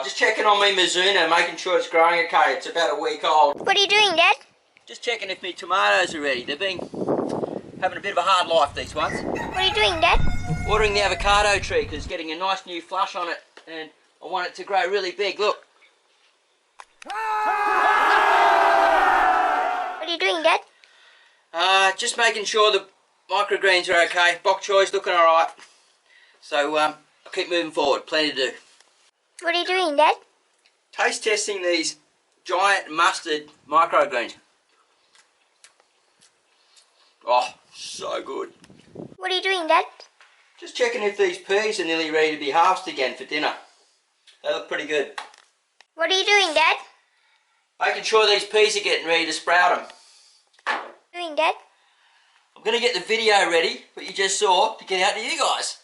Just checking on my Mizuna, making sure it's growing okay. It's about a week old. What are you doing, Dad? Just checking if my tomatoes are ready. They've been having a bit of a hard life, these ones. What are you doing, Dad? Watering the avocado tree because it's getting a nice new flush on it and I want it to grow really big. Look. What are you doing, Dad? Just making sure the microgreens are okay. Bok choy's looking alright. So I'll keep moving forward. Plenty to do. What are you doing, Dad? Taste testing these giant mustard microgreens. Oh, so good. What are you doing, Dad? Just checking if these peas are nearly ready to be harvested again for dinner. They look pretty good. What are you doing, Dad? Making sure these peas are getting ready to sprout them. What are you doing, Dad? I'm going to get the video ready, what you just saw, to get out to you guys.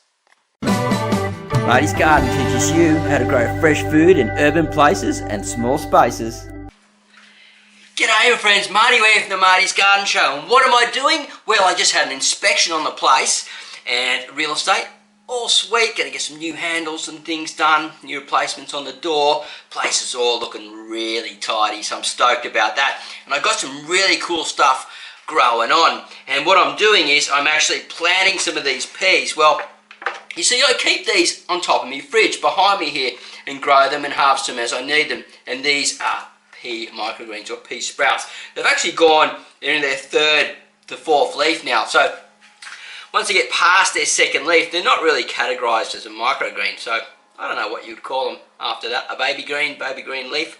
Marty's Garden teaches you how to grow fresh food in urban places and small spaces. G'day friends, Marty here from the Marty's Garden Show. And what am I doing? Well, I just had an inspection on the place and real estate, all sweet. Going to get some new handles and things done, new replacements on the door. Place is all looking really tidy, so I'm stoked about that. And I've got some really cool stuff growing on. And what I'm doing is I'm actually planting some of these peas. Well, you see, I keep these on top of my fridge behind me here and grow them and harvest them as I need them. And these are pea microgreens or pea sprouts. They've actually gone, they're in their third to fourth leaf now. So once they get past their second leaf, they're not really categorised as a microgreen. So I don't know what you'd call them after that, a baby green leaf.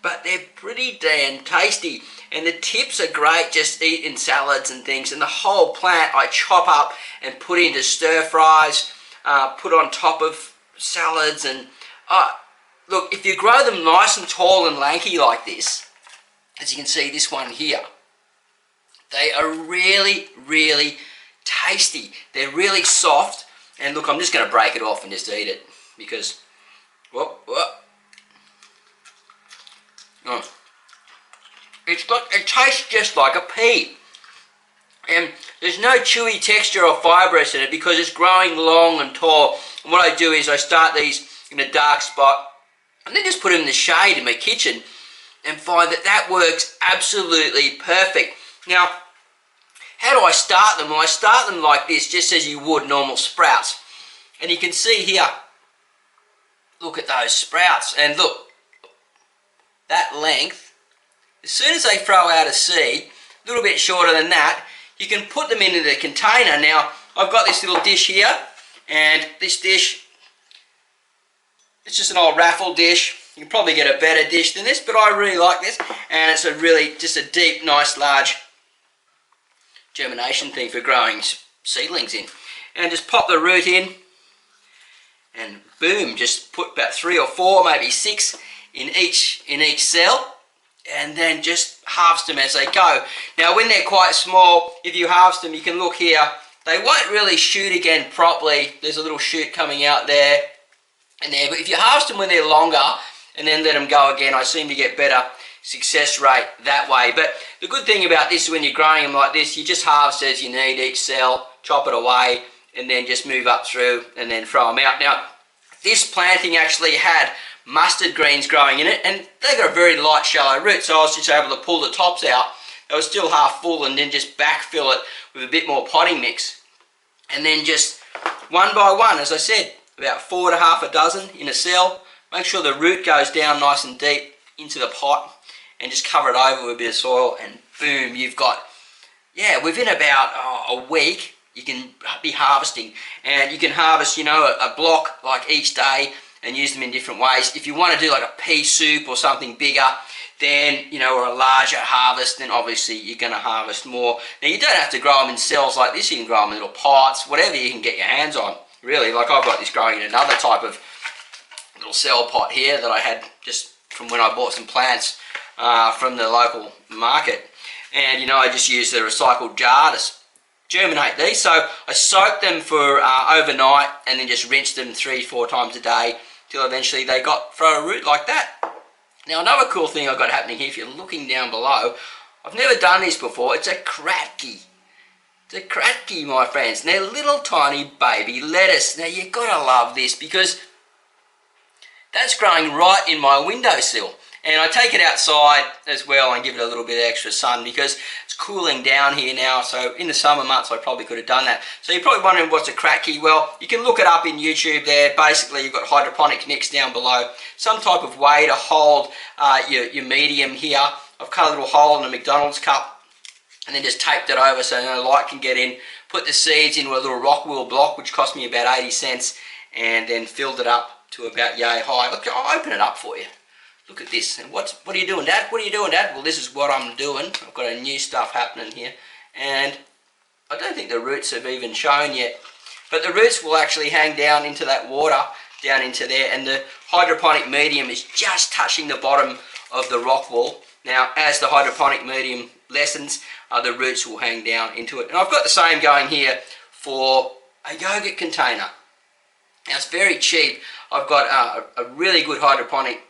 But they're pretty damn tasty. And the tips are great, just eat in salads and things. And the whole plant I chop up and put into stir fries, put on top of salads. And look, if you grow them nice and tall and lanky like this, as you can see this one here, they are really, really tasty. They're really soft. And look, I'm just going to break it off and just eat it because, whoop. It tastes just like a pea, and there's no chewy texture or fibrous in it because it's growing long and tall. And what I do is I start these in a dark spot and then just put them in the shade in my kitchen and find that that works absolutely perfect. Now, how do I start them? Well, I start them like this, just as you would normal sprouts. And you can see here, look at those sprouts, and look, that length. As soon as they throw out a seed, a little bit shorter than that, you can put them into the container. Now, I've got this little dish here, and this dish, it's just an old raffle dish. You can probably get a better dish than this, but I really like this, and it's a really, just a deep, nice, large germination thing for growing seedlings in. And just pop the root in, and boom, just put about 3 or 4, maybe 6 in each cell. And then just harvest them as they go. Now when they're quite small, if you harvest them, you can look here, they won't really shoot again properly. There's a little shoot coming out there and there. But if you harvest them when they're longer and then let them go again, I seem to get better success rate that way. But the good thing about this is when you're growing them like this, you just harvest as you need each cell, chop it away, and then just move up through and then throw them out. Now, this planting actually had mustard greens growing in it, and they got a very light shallow root, so I was just able to pull the tops out. They were still half full, and then just backfill it with a bit more potting mix, and then just one by one, as I said, about 4 to half a dozen in a cell. Make sure the root goes down nice and deep into the pot, and just cover it over with a bit of soil, and boom, you've got, yeah, within about a week you can be harvesting. And you can harvest, you know, a block like each day and use them in different ways. If you want to do like a pea soup or something bigger, then, you know, or a larger harvest, then obviously you're going to harvest more. Now, you don't have to grow them in cells like this. You can grow them in little pots, whatever you can get your hands on, really. Like I've got this growing in another type of little cell pot here that I had just from when I bought some plants from the local market. And, you know, I just use the recycled jar to germinate these. So I soak them for overnight and then just rinse them 3-4 times a day till eventually they throw a root like that. Now, another cool thing I've got happening here, if you're looking down below, I've never done this before. It's a kratky. It's a kratky, my friends. And they're little tiny baby lettuce. Now, you've got to love this because that's growing right in my windowsill. And I take it outside as well and give it a little bit of extra sun because it's cooling down here now. So in the summer months, I probably could have done that. So you're probably wondering what's a cracky. Well, you can look it up in YouTube there. Basically, you've got hydroponic mix down below. Some type of way to hold your medium here. I've cut a little hole in a McDonald's cup and then just taped it over so no light can get in. Put the seeds into a little rock wool block, which cost me about 80 cents, and then filled it up to about yay high. Look, I'll open it up for you. Look at this. And what are you doing, Dad? What are you doing, Dad? Well, this is what I'm doing. I've got a new stuff happening here. And I don't think the roots have even shown yet. But the roots will actually hang down into that water, down into there. And the hydroponic medium is just touching the bottom of the rock wall. Now, as the hydroponic medium lessens, the roots will hang down into it. And I've got the same going here for a yogurt container. Now, it's very cheap. I've got a really good hydroponic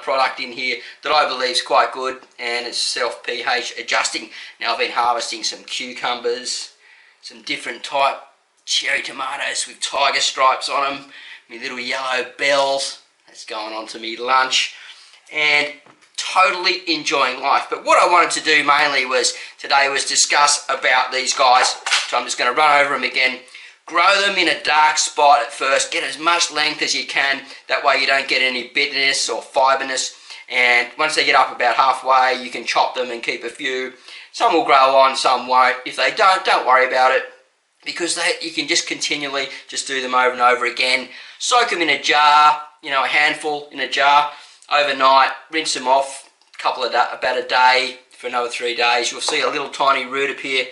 product in here that I believe is quite good, and it's self pH adjusting. Now I've been harvesting some cucumbers, some different type cherry tomatoes with tiger stripes on them, my little yellow bells. That's going on to me lunch, and totally enjoying life. But what I wanted to do mainly today was discuss about these guys. So I'm just going to run over them again. Grow them in a dark spot at first. Get as much length as you can. That way you don't get any bitterness or fiberness. And once they get up about halfway, you can chop them and keep a few. Some will grow on, some won't. If they don't worry about it, because you can just continually just do them over and over again. Soak them in a jar, a handful in a jar overnight. Rinse them off about a day for another 3 days. You'll see a little tiny root appear.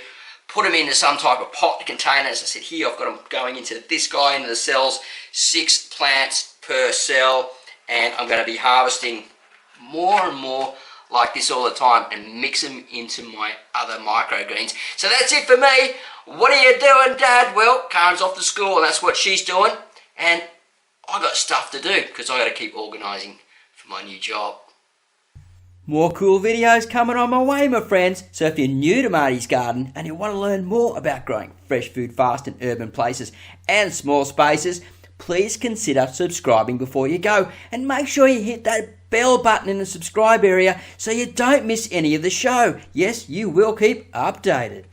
Put them into some type of pot container. As I said here, I've got them going into this guy, into the cells, 6 plants per cell, and I'm going to be harvesting more and more like this all the time and mix them into my other microgreens. So that's it for me. What are you doing, Dad? Well, Karen's off to school and that's what she's doing, and I got stuff to do because I got to keep organising for my new job. More cool videos coming on my way, my friends. So if you're new to Marty's Garden and you want to learn more about growing fresh food fast in urban places and small spaces, please consider subscribing before you go. And make sure you hit that bell button in the subscribe area so you don't miss any of the show. Yes, you will keep updated.